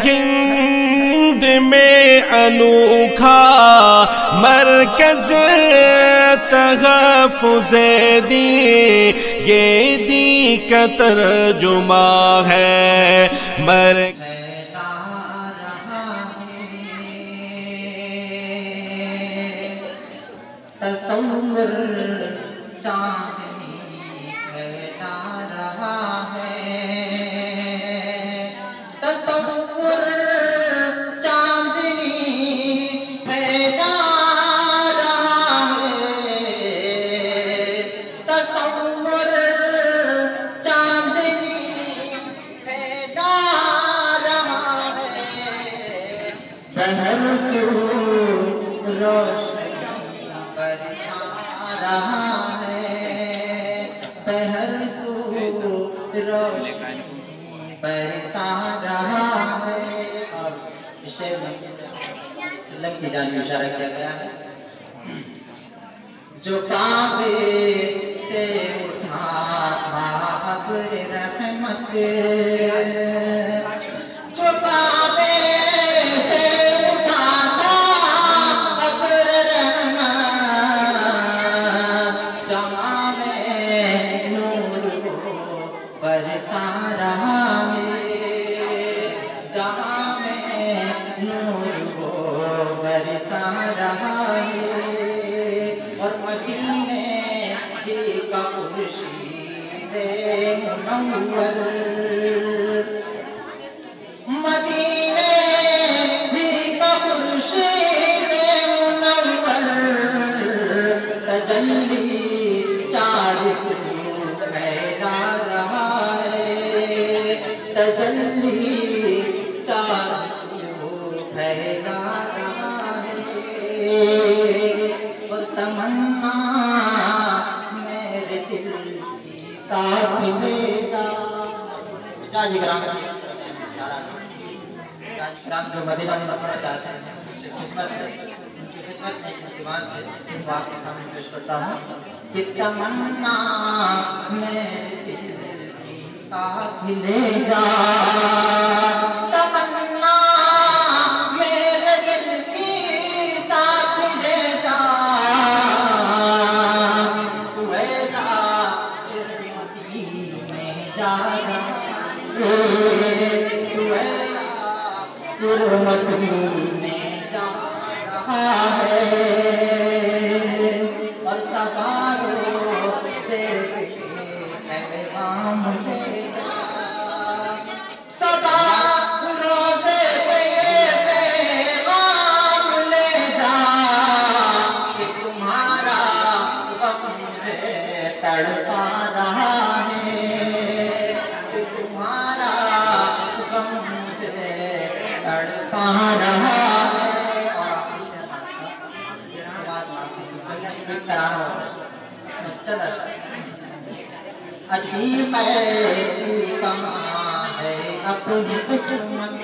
ہند میں انوکھا مرکز تحفظ دین، یہ دین کا ترجمہ ہے تصور چاندنی پھیلا رہا ہے، تصور چاندنی پھیلا رہا ہے، تصور چاندنی پھیلا رہا ہے، بہر سو روشنی برسا رہا ہے، بہر سو روشنی برسا رہا ہے۔ اور شعر میں وسلم کی جانب اشارہ کیا گیا ہے، جو کعبے سے اٹھا تھا ابر رحمت، جو کعبے سے اٹھا تھا ابر رحمت، جہاں میں نور کو برسا رہا ہے، جہاں میں نور کو برسا رہا ہے، اور مدینے کی کا خورشید منور، مدینے کی کا خورشید منور، تجلی چار سو پھیلا رہا ہے، تجلی چار سو پھیلا رہا ہے، اور تمنا میرے دل کی ساتھ لے جا۔ جاجی کرام جو مدینہ منورہ چاہتے ہیں، ان کی خدمت میں التماس سے آپ کے سامنے پیش کرتا ہوں کہ تمنا میرے دل کی ساتھ لے جا، تمنا میرے دل کی ساتھ لے جا، تو ایسا مدینے جا رہا ہے، تو ایسا مدینے جا رہا ہے، اور سواروں سے پیغام لے جا، سواروں سے پیغام لے جا، کہ تمہارا غم مجھے تڑپا رہا ہے، کہ تمہارا غم مجھے تڑپا رہا ہے۔ اور آخری ایک ترانہ مسجد عجیب ایسی کہاں ہے اپنی قسمت،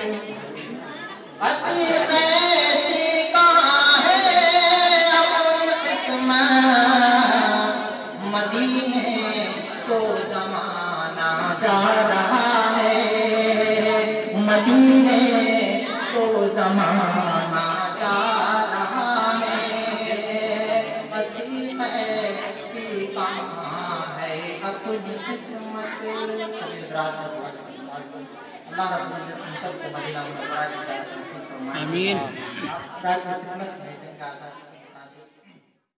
عجیب ایسی کہاں ہے اپنی قسمت، مدینے کو زمانہ جا رہا ہے، مدینے کو زمانہ جا رہا ہے، عجیب ایسی کہاں ہے اپنی قسمت۔ اللہ رب العزت ہم سب کو مدینہ منورہ کی طرف سے نصیب فرمائے۔ آمین۔